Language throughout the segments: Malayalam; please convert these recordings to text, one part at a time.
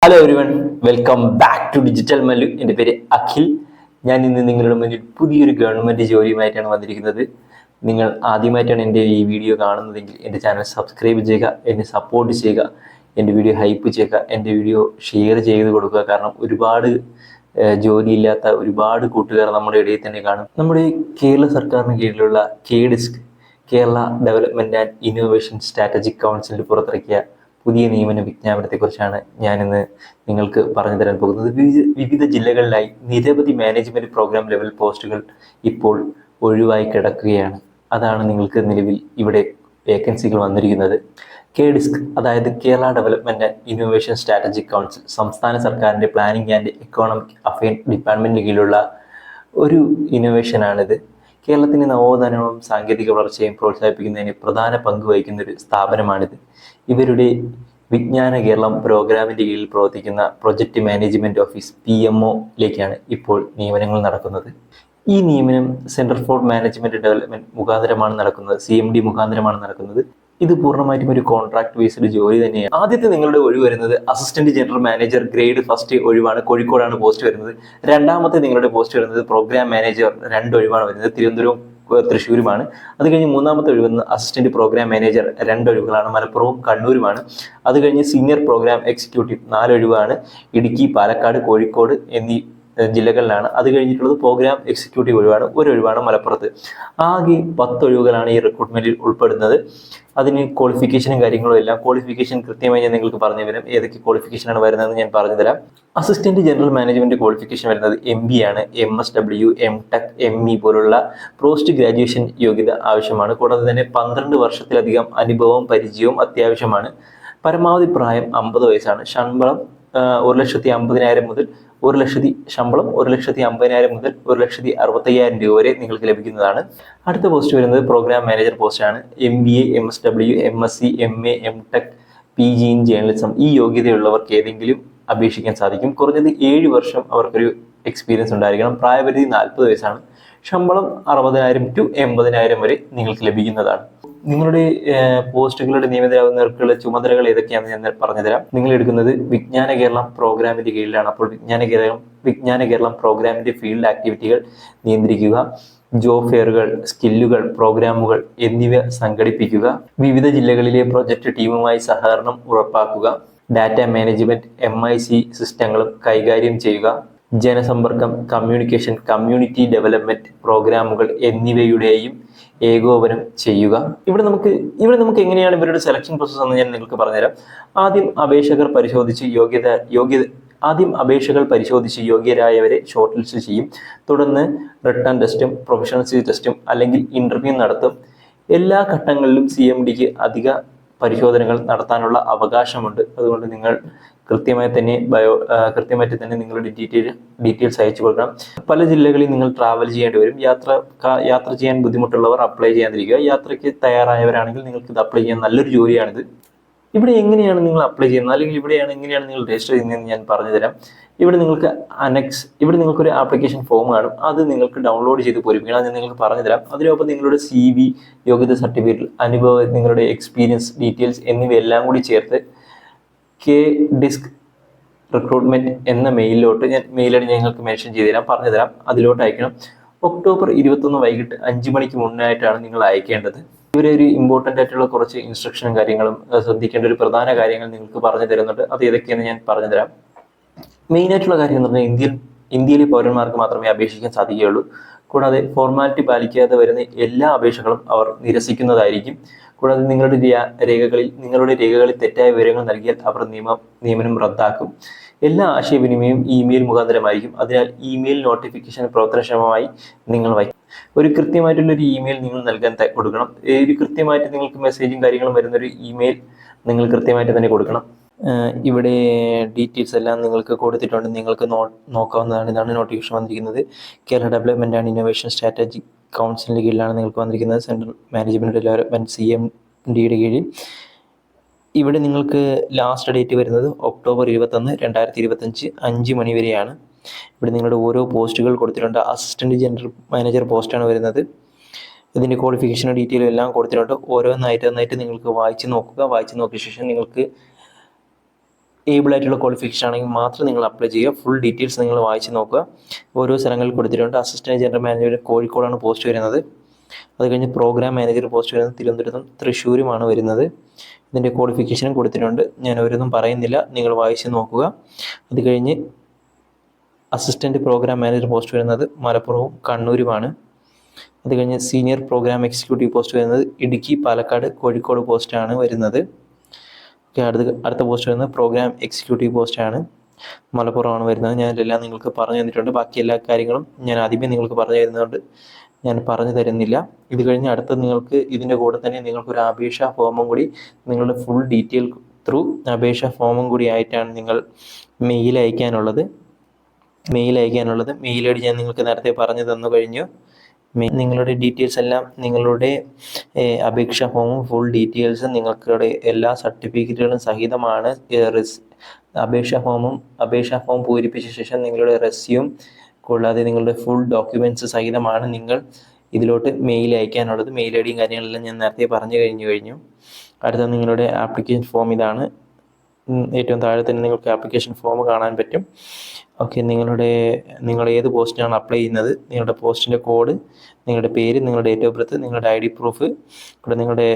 Hello everyone, welcome back to digital Mallu. എൻ്റെ പേര് അഖിൽ. ഞാൻ ഇന്ന് നിങ്ങളുടെ മുന്നിൽ പുതിയൊരു ഗവൺമെൻറ് ജോലിയുമായിട്ടാണ് വന്നിരിക്കുന്നത്. നിങ്ങൾ ആദ്യമായിട്ടാണ് എൻ്റെ ഈ വീഡിയോ കാണുന്നതെങ്കിൽ എൻ്റെ ചാനൽ സബ്സ്ക്രൈബ് ചെയ്യുക, എന്നെ സപ്പോർട്ട് ചെയ്യുക, എൻ്റെ വീഡിയോ ഹൈപ്പ് ചെയ്യുക, എൻ്റെ വീഡിയോ ഷെയർ ചെയ്ത് കൊടുക്കുക. കാരണം ഒരുപാട് ജോലിയില്ലാത്ത ഒരുപാട് കൂട്ടുകാർ നമ്മുടെ ഇടയിൽ തന്നെ കാണും. നമ്മുടെ കേരള സർക്കാരിന് കീഴിലുള്ള KDISC, Kerala development and innovation strategic കൗൺസിലിൽ പുറത്തിറക്കിയ പുതിയ നിയമന വിജ്ഞാപനത്തെക്കുറിച്ചാണ് ഞാനിന്ന് നിങ്ങൾക്ക് പറഞ്ഞു തരാൻ പോകുന്നത്. വിവിധ ജില്ലകളിലായി നിരവധി മാനേജ്മെൻറ്റ് പ്രോഗ്രാം ലെവൽ പോസ്റ്റുകൾ ഇപ്പോൾ ഒഴിവായി കിടക്കുകയാണ്. അതാണ് നിങ്ങൾക്ക് നിലവിൽ ഇവിടെ വേക്കൻസികൾ വന്നിരിക്കുന്നത്. KDISC, അതായത് Kerala development and innovation strategic council, സംസ്ഥാന സർക്കാരിൻ്റെ പ്ലാനിംഗ് ആൻഡ് എക്കോണമിക് അഫയർ ഡിപ്പാർട്ട്മെൻറ്റിന് കീഴിലുള്ള ഒരു ഇന്നോവേഷനാണിത്. കേരളത്തിൻ്റെ നവോത്ഥാനവും സാങ്കേതിക വളർച്ചയും പ്രോത്സാഹിപ്പിക്കുന്നതിന് പ്രധാന പങ്ക് വഹിക്കുന്ന ഒരു സ്ഥാപനമാണിത്. ഇവരുടെ വിജ്ഞാന കേരളം പ്രോഗ്രാമിൻ്റെ കീഴിൽ പ്രവർത്തിക്കുന്ന പ്രൊജക്റ്റ് മാനേജ്മെൻറ്റ് ഓഫീസ് PMO-യിലേക്കാണ് ഇപ്പോൾ നിയമനങ്ങൾ നടക്കുന്നത്. ഈ നിയമനം സെൻറ്റർ ഫോർ മാനേജ്മെൻറ്റ് ഡെവലപ്മെൻറ്റ് മുഖാന്തരമാണ് നടക്കുന്നത്, CMD മുഖാന്തരമാണ് നടക്കുന്നത്. ഇത് പൂർണ്ണമായിട്ടും ഒരു കോൺട്രാക്ട് ബേസ്ഡ് ജോലി തന്നെയാണ്. ആദ്യത്തെ നിങ്ങളുടെ ഒഴിവ് വരുന്നത് assistant general manager grade first ഒഴിവാണ്, കോഴിക്കോടാണ് പോസ്റ്റ് വരുന്നത്. രണ്ടാമത്തെ നിങ്ങളുടെ പോസ്റ്റ് വരുന്നത് പ്രോഗ്രാം മാനേജർ 2 ഒഴിവാണ് വരുന്നത്, തിരുവനന്തപുരവും തൃശ്ശൂരുമാണ്. അത് കഴിഞ്ഞ് മൂന്നാമത്തെ ഒഴിവെന്ന് അസിസ്റ്റന്റ് പ്രോഗ്രാം മാനേജർ 2 ഒഴിവുകളാണ്, മലപ്പുറവും കണ്ണൂരുമാണ്. അത് കഴിഞ്ഞ് സീനിയർ പ്രോഗ്രാം എക്സിക്യൂട്ടീവ് 4 ഒഴിവാണ്, ഇടുക്കി, പാലക്കാട്, കോഴിക്കോട് എന്നീ ജില്ലകളിലാണ്. അത് കഴിഞ്ഞിട്ടുള്ളത് പ്രോഗ്രാം എക്സിക്യൂട്ടീവ് ഒഴിവാണ്, 1 ഒഴിവാണ് മലപ്പുറത്ത്. ആകെ 10 ഒഴിവുകളാണ് ഈ റിക്രൂട്ട്മെന്റിൽ ഉൾപ്പെടുന്നത്. അതിന് ക്വാളിഫിക്കേഷനും കാര്യങ്ങളും എല്ലാം ക്വാളിഫിക്കേഷൻ കൃത്യമായി ഞാൻ നിങ്ങൾക്ക് പറഞ്ഞു തരാം. ഏതൊക്കെ ക്വാളിഫിക്കേഷനാണ് വരുന്നതെന്ന് ഞാൻ പറഞ്ഞു തരാം. അസിസ്റ്റന്റ് ജനറൽ മാനേജ്മെന്റ് ക്വാളിഫിക്കേഷൻ വരുന്നത് MBA ആണ്. MSW, MTech, ME പോലുള്ള പോസ്റ്റ് ഗ്രാജുവേഷൻ യോഗ്യത ആവശ്യമാണ്. കൂടാതെ തന്നെ 12 വർഷത്തിലധികം അനുഭവവും പരിചയവും അത്യാവശ്യമാണ്. പരമാവധി പ്രായം 50 വയസ്സാണ്. ശമ്പളം 1,50,000 മുതൽ 1,00,000 ശമ്പളം 1,50,000 മുതൽ 1,65,000 രൂപ വരെ നിങ്ങൾക്ക് ലഭിക്കുന്നതാണ്. അടുത്ത പോസ്റ്റ് വരുന്നത് പ്രോഗ്രാം മാനേജർ പോസ്റ്റാണ്. MBA, MSW, MSc, MA, MTech, PG in journalism ഈ യോഗ്യതയുള്ളവർക്ക് ഏതെങ്കിലും അപേക്ഷിക്കാൻ സാധിക്കും. കുറഞ്ഞത് 7 വർഷം അവർക്കൊരു എക്സ്പീരിയൻസ് ഉണ്ടായിരിക്കണം. പ്രായപരിധി 40 വയസ്സാണ്. ശമ്പളം 60,000 to 80,000 വരെ നിങ്ങൾക്ക് ലഭിക്കുന്നതാണ്. നിങ്ങളുടെ പോസ്റ്റുകളുടെ നിയമിതരാകുന്നവർക്കുള്ള ചുമതലകൾ ഏതൊക്കെയാണെന്ന് ഞാൻ പറഞ്ഞുതരാം. നിങ്ങൾ എടുക്കുന്നത് വിജ്ഞാന കേരളം പ്രോഗ്രാമിന്റെ കീഴിലാണ്. അപ്പോൾ വിജ്ഞാന കേരളം പ്രോഗ്രാമിന്റെ ഫീൽഡ് ആക്ടിവിറ്റികൾ നിയന്ത്രിക്കുക, ജോബ് ഫെയറുകൾ, സ്കില്ലുകൾ, പ്രോഗ്രാമുകൾ എന്നിവ സംഘടിപ്പിക്കുക, വിവിധ ജില്ലകളിലെ പ്രൊജക്ട് ടീമുമായി സഹകരണം ഉറപ്പാക്കുക, ഡാറ്റ മാനേജ്മെന്റ് MIC സിസ്റ്റങ്ങളും കൈകാര്യം ചെയ്യുക, ജനസമ്പർക്കം, കമ്മ്യൂണിക്കേഷൻ, കമ്മ്യൂണിറ്റി ഡെവലപ്മെന്റ് പ്രോഗ്രാമുകൾ എന്നിവയുടെയും ഏകോപനം ചെയ്യുക. ഇവിടെ നമുക്ക് എങ്ങനെയാണ് ഇവരുടെ സെലക്ഷൻ പ്രോസസ് എന്ന് ഞാൻ നിങ്ങൾക്ക് പറഞ്ഞുതരാം. ആദ്യം അപേക്ഷകൾ പരിശോധിച്ച് യോഗ്യരായവരെ ഷോർട്ട് ലിസ്റ്റ് ചെയ്യും. തുടർന്ന് റിട്ടൺ ടെസ്റ്റും പ്രൊഫഷണൽ ടെസ്റ്റും അല്ലെങ്കിൽ ഇന്റർവ്യൂ നടത്തും. എല്ലാ ഘട്ടങ്ങളിലും CMDക്ക് അധിക പരിശോധനകൾ നടത്താനുള്ള അവകാശമുണ്ട്. അതുകൊണ്ട് നിങ്ങൾ കൃത്യമായിട്ട് തന്നെ നിങ്ങളുടെ ഡീറ്റെയിൽസ് അയച്ചു കൊടുക്കണം. പല ജില്ലകളിൽ നിങ്ങൾ ട്രാവൽ ചെയ്യേണ്ടി വരും. യാത്ര ചെയ്യാൻ ബുദ്ധിമുട്ടുള്ളവർ അപ്ലൈ ചെയ്യാതിരിക്കുക. യാത്രയ്ക്ക് തയ്യാറായവരാണെങ്കിൽ നിങ്ങൾക്ക് ഇത് അപ്ലൈ ചെയ്യാൻ നല്ലൊരു ജോലിയാണിത്. ഇവിടെ എങ്ങനെയാണ് നിങ്ങൾ അപ്ലൈ ചെയ്യുന്നത്, അല്ലെങ്കിൽ എങ്ങനെയാണ് നിങ്ങൾ രജിസ്റ്റർ ചെയ്യുന്നതെന്ന് ഞാൻ പറഞ്ഞുതരാം. ഇവിടെ നിങ്ങൾക്കൊരു ആപ്ലിക്കേഷൻ ഫോം കാണും. അത് നിങ്ങൾക്ക് ഡൗൺലോഡ് ചെയ്ത് പൂരിപ്പിക്കണം. അത് ഞാൻ നിങ്ങൾക്ക് പറഞ്ഞുതരാം. അതിനൊപ്പം നിങ്ങളുടെ CV, യോഗ്യത സർട്ടിഫിക്കറ്റ്, അനുഭവം, നിങ്ങളുടെ എക്സ്പീരിയൻസ് ഡീറ്റെയിൽസ് എന്നിവയെല്ലാം കൂടി ചേർത്ത് KDISC റിക്രൂട്ട്മെന്റ് എന്ന മെയിൽ ഐ ഡി ഞങ്ങൾക്ക് മെൻഷൻ ചെയ്ത് തരാം, പറഞ്ഞുതരാം. അതിലോട്ട് അയക്കണം. ഒക്ടോബർ 21 വൈകിട്ട് 5 മണിക്ക് മുന്നായിട്ടാണ് നിങ്ങൾ അയക്കേണ്ടത്. ഇവരെ ഒരു ഇമ്പോർട്ടൻ്റ് ആയിട്ടുള്ള കുറച്ച് ഇൻസ്ട്രക്ഷനും കാര്യങ്ങളും ശ്രദ്ധിക്കേണ്ട ഒരു പ്രധാന കാര്യങ്ങൾ നിങ്ങൾക്ക് പറഞ്ഞു തരുന്നുണ്ട്. അത് ഏതൊക്കെയെന്ന് ഞാൻ പറഞ്ഞുതരാം. മെയിനായിട്ടുള്ള കാര്യം എന്ന് പറഞ്ഞാൽ ഇന്ത്യയിലെ പൗരന്മാർക്ക് മാത്രമേ അപേക്ഷിക്കാൻ സാധിക്കുകയുള്ളൂ. കൂടാതെ ഫോർമാലിറ്റി പാലിക്കാതെ വരുന്ന എല്ലാ അപേക്ഷകളും അവർ നിരസിക്കുന്നതായിരിക്കും. കൂടാതെ നിങ്ങളുടെ രേഖകളിൽ തെറ്റായ വിവരങ്ങൾ നൽകിയാൽ അവർ നിയമനം റദ്ദാക്കും. എല്ലാ ആശയവിനിമയവും ഇമെയിൽ മുഖാന്തരമായിരിക്കും. അതിനാൽ ഇമെയിൽ നോട്ടിഫിക്കേഷൻ പ്രവർത്തനക്ഷമമായി നിങ്ങൾ വയ്ക്കും. ഒരു കൃത്യമായിട്ടുള്ളൊരു ഇമെയിൽ നിങ്ങൾ നൽകാൻ കൊടുക്കണം. ഒരു കൃത്യമായിട്ട് നിങ്ങൾക്ക് മെസ്സേജും കാര്യങ്ങളും വരുന്നൊരു ഇമെയിൽ നിങ്ങൾ കൃത്യമായിട്ട് തന്നെ കൊടുക്കണം. ഇവിടെ ഡീറ്റെയിൽസ് എല്ലാം നിങ്ങൾക്ക് കൊടുത്തിട്ടുണ്ട്, നിങ്ങൾക്ക് നോക്കാവുന്നതാണ്. ഇതാണ് നോട്ടിഫിക്കേഷൻ വന്നിരിക്കുന്നത്. Kerala development and innovation strategic കൗൺസിലിൻ്റെ കീഴിലാണ് നിങ്ങൾക്ക് വന്നിരിക്കുന്നത്. സെൻട്രൽ മാനേജ്മെൻറ്റ് ഡെവലപ്മെൻറ്റ് CMDയുടെ കീഴിൽ. ഇവിടെ നിങ്ങൾക്ക് ലാസ്റ്റ് ഡേറ്റ് വരുന്നത് ഒക്ടോബർ 21, 2025 5 മണി വരെയാണ്. ഇവിടെ നിങ്ങളുടെ ഓരോ പോസ്റ്റുകൾ കൊടുത്തിട്ടുണ്ട്. അസിസ്റ്റൻറ്റ് ജനറൽ മാനേജർ പോസ്റ്റാണ് വരുന്നത്. ഇതിൻ്റെ ക്വാളിഫിക്കേഷൻ ഡീറ്റെയിലും എല്ലാം കൊടുത്തിട്ടുണ്ട്. ഓരോന്നായിട്ട് നിങ്ങൾക്ക് വായിച്ച് നോക്കുക. വായിച്ച് നോക്കിയ ശേഷം നിങ്ങൾക്ക് ഏബിൾ ആയിട്ടുള്ള ക്വാളിഫിക്കേഷൻ ആണെങ്കിൽ മാത്രം നിങ്ങൾ അപ്ലൈ ചെയ്യുക. ഫുൾ ഡീറ്റെയിൽസ് നിങ്ങൾ വായിച്ച് നോക്കുക. ഓരോ സ്ഥലങ്ങളിൽ കൊടുത്തിട്ടുണ്ട്. അസിസ്റ്റൻറ്റ് ജനറൽ മാനേജർ കോഴിക്കോടാണ് പോസ്റ്റ് വരുന്നത്. അത് കഴിഞ്ഞ് പ്രോഗ്രാം മാനേജർ പോസ്റ്റ് വരുന്നത് തിരുവനന്തപുരത്തും തൃശ്ശൂരുമാണ് വരുന്നത്. ഇതിൻ്റെ ക്വാളിഫിക്കേഷനും കൊടുത്തിട്ടുണ്ട്. ഞാൻ ഓരോന്നും പറയുന്നില്ല, നിങ്ങൾ വായിച്ച് നോക്കുക. അത് കഴിഞ്ഞ് അസിസ്റ്റൻറ്റ് പ്രോഗ്രാം മാനേജർ പോസ്റ്റ് വരുന്നത് മലപ്പുറവും കണ്ണൂരുമാണ്. അത് കഴിഞ്ഞ് സീനിയർ പ്രോഗ്രാം എക്സിക്യൂട്ടീവ് പോസ്റ്റ് വരുന്നത് ഇടുക്കി, പാലക്കാട്, കോഴിക്കോട് പോസ്റ്റാണ് വരുന്നത്. അടുത്ത പോസ്റ്റ് വരുന്നത് പ്രോഗ്രാം എക്സിക്യൂട്ടീവ് പോസ്റ്റാണ്, മലപ്പുറമാണ് വരുന്നത്. ഞാൻ ഇതെല്ലാം നിങ്ങൾക്ക് പറഞ്ഞു തന്നിട്ടുണ്ട്. ബാക്കി എല്ലാ കാര്യങ്ങളും ഞാൻ ആദ്യമേ നിങ്ങൾക്ക് പറഞ്ഞു തരുന്നതുകൊണ്ട് ഞാൻ പറഞ്ഞു തരുന്നില്ല. ഇത് കഴിഞ്ഞ് അടുത്ത നിങ്ങൾക്ക് ഇതിൻ്റെ കൂടെ തന്നെ നിങ്ങൾക്കൊരു അപേക്ഷാ ഫോമും കൂടി, നിങ്ങളുടെ ഫുൾ ഡീറ്റെയിൽ ത്രൂ അപേക്ഷാ ഫോമും കൂടി ആയിട്ടാണ് നിങ്ങൾ മെയിൽ അയക്കാനുള്ളത്. മെയിൽ ഐ ഡി ഞാൻ നിങ്ങൾക്ക് നേരത്തെ പറഞ്ഞു തന്നു കഴിഞ്ഞു. നിങ്ങളുടെ ഡീറ്റെയിൽസ് എല്ലാം, നിങ്ങളുടെ അപേക്ഷാ ഫോമും ഫുൾ ഡീറ്റെയിൽസും നിങ്ങളുടെ എല്ലാ സർട്ടിഫിക്കറ്റുകളും സഹിതമാണ് അപേക്ഷാ ഫോം പൂരിപ്പിച്ച ശേഷം നിങ്ങളുടെ റെസ്യൂം കൂടാതെ നിങ്ങളുടെ ഫുൾ ഡോക്യുമെൻറ്റ്സ് സഹിതമാണ് നിങ്ങൾ ഇതിലോട്ട് മെയിൽ അയക്കാനുള്ളത്. മെയിൽ ഐ ഡിയും കാര്യങ്ങളെല്ലാം ഞാൻ നേരത്തെ പറഞ്ഞു കഴിഞ്ഞു. അടുത്ത നിങ്ങളുടെ ആപ്ലിക്കേഷൻ ഫോം ഇതാണ്. ഏറ്റവും താഴെ തന്നെ നിങ്ങൾക്ക് ആപ്ലിക്കേഷൻ ഫോം കാണാൻ പറ്റും. ഓക്കെ, നിങ്ങൾ ഏത് പോസ്റ്റിനാണ് അപ്ലൈ ചെയ്യുന്നത്, നിങ്ങളുടെ പോസ്റ്റിൻ്റെ കോഡ്, നിങ്ങളുടെ പേര്, നിങ്ങളുടെ ഡേറ്റ് ഓഫ് ബർത്ത്, നിങ്ങളുടെ ID പ്രൂഫ്, കൂടെ നിങ്ങളുടെ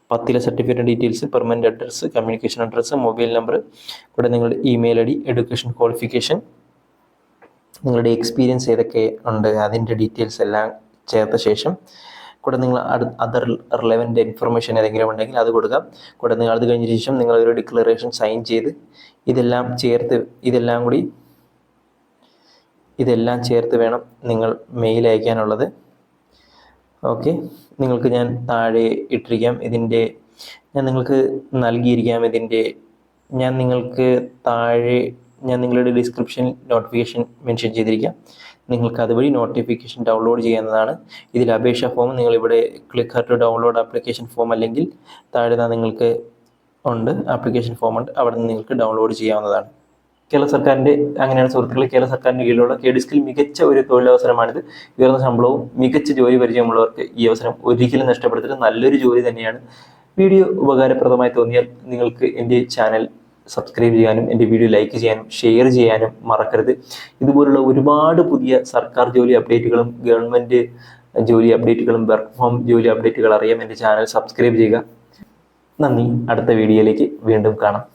10ലെ certificate details, permanent address, communication address, mobile number, കൂടെ നിങ്ങളുടെ ഇമെയിൽ ID, എഡ്യൂക്കേഷൻ ക്വാളിഫിക്കേഷൻ, നിങ്ങളുടെ എക്സ്പീരിയൻസ് ഏതൊക്കെ ഉണ്ട് അതിൻ്റെ ഡീറ്റെയിൽസ് എല്ലാം ചേർത്ത ശേഷം കൂടെ നിങ്ങൾ അതർ റിലവൻ്റ് ഇൻഫർമേഷൻ ഏതെങ്കിലും ഉണ്ടെങ്കിൽ അത് കൊടുക്കാം. കൂടെ നിങ്ങൾ അത് കഴിഞ്ഞ ശേഷം നിങ്ങളൊരു ഡിക്ലറേഷൻ സൈൻ ചെയ്ത് ഇതെല്ലാം ചേർത്ത് വേണം നിങ്ങൾ മെയിൽ അയക്കാനുള്ളത്. ഓക്കെ, നിങ്ങൾക്ക് ഞാൻ താഴെ ഇട്ടിരിക്കാം ഞാൻ നിങ്ങൾക്ക് നൽകിയിരിക്കാം ഞാൻ നിങ്ങളുടെ ഡിസ്ക്രിപ്ഷൻ നോട്ടിഫിക്കേഷൻ മെൻഷൻ ചെയ്തിരിക്കാം. നിങ്ങൾക്ക് അതുവഴി നോട്ടിഫിക്കേഷൻ ഡൗൺലോഡ് ചെയ്യാവുന്നതാണ്. ഇതിൽ അപേക്ഷാ ഫോം നിങ്ങളിവിടെ click to download application form, അല്ലെങ്കിൽ താഴെ നിങ്ങൾക്ക് ആപ്ലിക്കേഷൻ ഫോം ഉണ്ട്, അവിടെ നിന്ന് നിങ്ങൾക്ക് ഡൗൺലോഡ് ചെയ്യാവുന്നതാണ്. കേരള സർക്കാരിൻ്റെ അങ്ങനെയാണ് സുഹൃത്തുക്കളെ, കേരള സർക്കാരിൻ്റെ കീഴിലുള്ള KDSKIL മികച്ച ഒരു തൊഴിലവസരമാണിത്. ഉയർന്ന ശമ്പളവും മികച്ച ജോലി പരിചയമുള്ളവർക്ക് ഈ അവസരം ഒരിക്കലും നഷ്ടപ്പെടുത്തില്ല. നല്ലൊരു ജോലി തന്നെയാണ്. വീഡിയോ ഉപകാരപ്രദമായി തോന്നിയാൽ നിങ്ങൾക്ക് എൻ്റെ ചാനൽ സബ്സ്ക്രൈബ് ചെയ്യാനും എൻ്റെ വീഡിയോ ലൈക്ക് ചെയ്യാനും ഷെയർ ചെയ്യാനും മറക്കരുത്. ഇതുപോലുള്ള ഒരുപാട് പുതിയ സർക്കാർ ജോലി അപ്ഡേറ്റുകളും ഗവൺമെൻറ് ജോലി അപ്ഡേറ്റുകളും വർക്ക് ഫ്രോം ജോലി അപ്ഡേറ്റുകൾ അറിയാൻ എൻ്റെ ചാനൽ സബ്സ്ക്രൈബ് ചെയ്യുക. നന്ദി. അടുത്ത വീഡിയോയിലേക്ക് വീണ്ടും കാണാം.